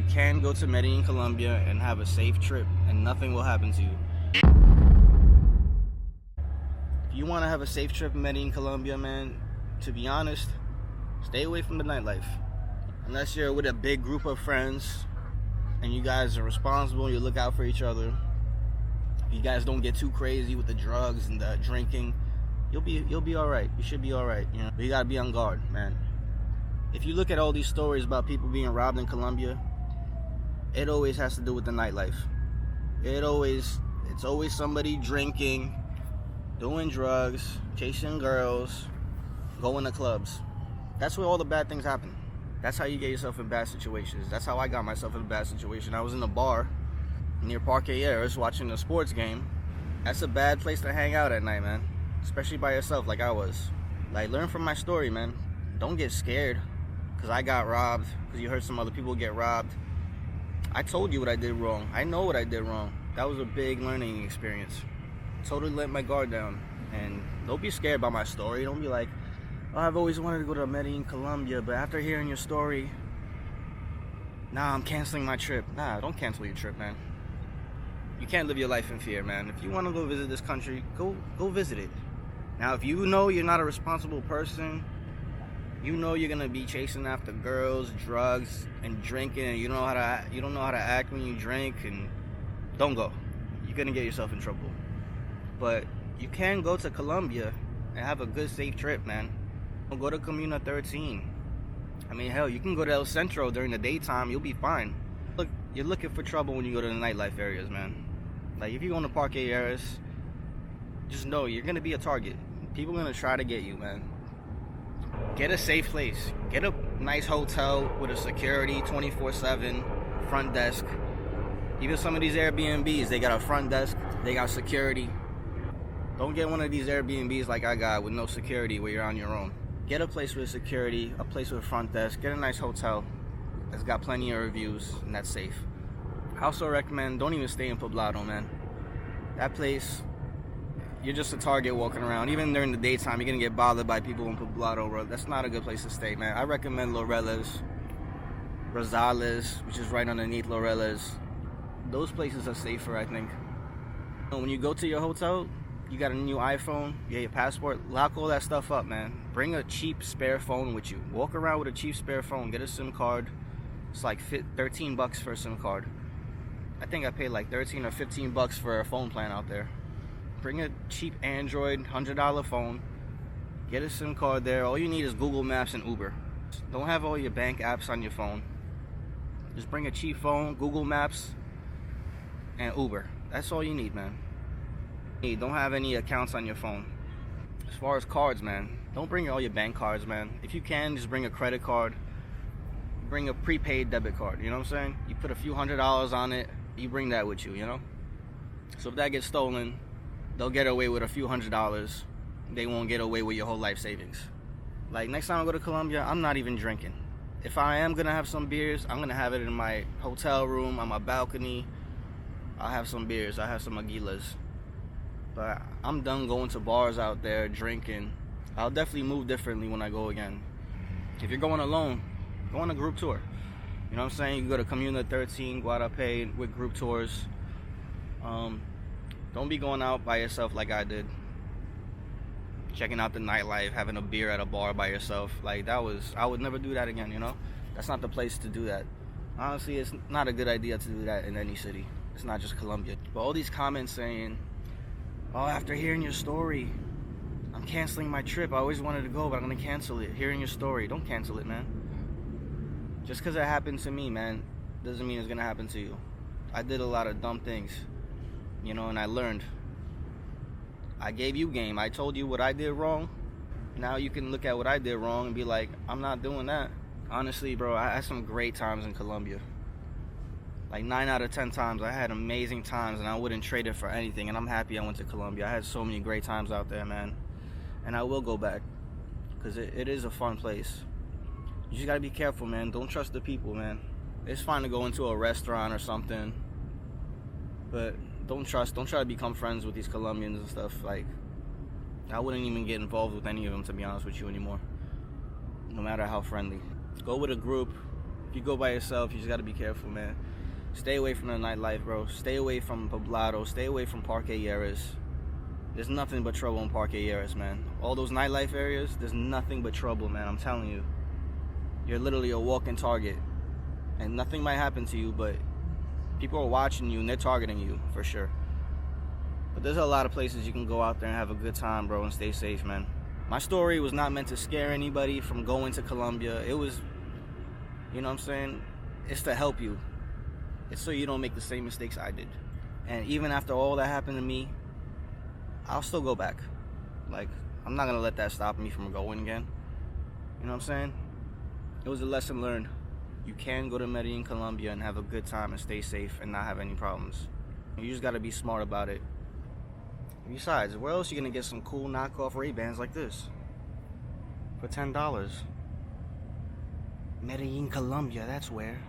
can go to Medellin, Colombia and have a safe trip and nothing will happen to you. If you want to have a safe trip in Medellin, Colombia, man, to be honest, stay away from the nightlife. Unless you're with a big group of friends and you guys are responsible, you look out for each other. If you guys don't get too crazy with the drugs and the drinking, you'll be all right. You should be all right, you know. But you gotta be on guard, man. If you look at all these stories about people being robbed in Colombia, it always has to do with the nightlife. It's always somebody drinking, doing drugs, chasing girls, going to clubs. That's where all the bad things happen. That's how you get yourself in bad situations. That's how I got myself in a bad situation. I was in a bar near Parque Aires watching a sports game. That's a bad place to hang out at night, man. Especially by yourself like I was. Like, learn from my story, man. Don't get scared because I got robbed, because you heard some other people get robbed. I told you what I did wrong. I know what I did wrong. That was a big learning experience. Totally let my guard down. And don't be scared by my story. Don't be like, oh, I've always wanted to go to Medellin, Colombia, but after hearing your story, nah, I'm canceling my trip. Nah, don't cancel your trip, man. You can't live your life in fear, man. If you want to go visit this country, go visit it. Now, if you know you're not a responsible person, you know you're gonna be chasing after girls, drugs, and drinking, and you don't know how to act when you drink, and don't go. You're gonna get yourself in trouble. But you can go to Colombia and have a good, safe trip, man. Go to Comuna 13. I mean, hell, you can go to El Centro during the daytime. You'll be fine. Look, you're looking for trouble when you go to the nightlife areas, man. Like, if you go to Parque Aires, just know you're gonna be a target. People are gonna try to get you, man. Get a safe place. Get a nice hotel with a security 24/7 front desk. Even some of these Airbnbs, they got a front desk, they got security. Don't get one of these Airbnbs like I got with no security where you're on your own. Get a place with security, a place with a front desk. Get a nice hotel that's got plenty of reviews and that's safe. I also recommend, don't even stay in Poblado, man. That place, you're just a target walking around. Even during the daytime, you're gonna get bothered by people in Poblado, bro. That's not a good place to stay, man. I recommend Laureles, Rosales, which is right underneath Laureles. Those places are safer, I think. When you go to your hotel, you got a new iPhone, you got your passport, lock all that stuff up, man. Bring a cheap spare phone with you. Walk around with a cheap spare phone. Get a SIM card. It's like $13 for a SIM card. I think I paid like 13 or 15 bucks for a phone plan out there. Bring a cheap Android $100 phone. Get a SIM card there. All you need is Google Maps and Uber. Don't have all your bank apps on your phone. Just bring a cheap phone, Google Maps, and Uber. That's all you need, man. Don't have any accounts on your phone. As far as cards, man, don't bring all your bank cards, man. If you can, just bring a credit card. Bring a prepaid debit card, you know what I'm saying? You put a few $100s on it, you bring that with you, you know? So if that gets stolen, they'll get away with a few $100s. They won't get away with your whole life savings. Like, next time I go to Colombia, I'm not even drinking. If I am gonna have some beers, I'm gonna have it in my hotel room, on my balcony. I'll have some beers, I'll have some aguilas. But I'm done going to bars out there, drinking. I'll definitely move differently when I go again. If you're going alone, go on a group tour. You know what I'm saying? You can go to Comuna 13, Guadalupe with group tours. Don't be going out by yourself like I did. Checking out the nightlife, having a beer at a bar by yourself. Like, I would never do that again, you know? That's not the place to do that. Honestly, it's not a good idea to do that in any city. It's not just Colombia. But all these comments saying, oh, after hearing your story, I'm canceling my trip. I always wanted to go, but I'm gonna cancel it. Hearing your story, don't cancel it, man. Just because it happened to me, man, doesn't mean it's gonna happen to you. I did a lot of dumb things, you know, and I learned. I gave you game. I told you what I did wrong. Now you can look at what I did wrong and be like, I'm not doing that. Honestly, bro, I had some great times in Colombia. Like 9 out of 10 times, I had amazing times, and I wouldn't trade it for anything. And I'm happy I went to Colombia. I had so many great times out there, man. And I will go back, because it is a fun place. You just gotta be careful, man. Don't trust the people, man. It's fine to go into a restaurant or something, but don't try to become friends with these Colombians and stuff. Like, I wouldn't even get involved with any of them, to be honest with you, anymore. No matter how friendly. Go with a group. If you go by yourself, you just gotta be careful, man. Stay away from the nightlife, bro. Stay away from Poblado. Stay away from Parque Lleras. There's nothing but trouble in Parque Lleras, man. All those nightlife areas, there's nothing but trouble, man. I'm telling you. You're literally a walking target. And nothing might happen to you, but people are watching you and they're targeting you, for sure. But there's a lot of places you can go out there and have a good time, bro, and stay safe, man. My story was not meant to scare anybody from going to Colombia. It was, you know what I'm saying? It's to help you. It's so you don't make the same mistakes I did. And even after all that happened to me, I'll still go back. Like, I'm not going to let that stop me from going again. You know what I'm saying? It was a lesson learned. You can go to Medellin, Colombia and have a good time and stay safe and not have any problems. You just got to be smart about it. Besides, where else are you going to get some cool knockoff Ray-Bans like this? For $10. Medellin, Colombia, that's where.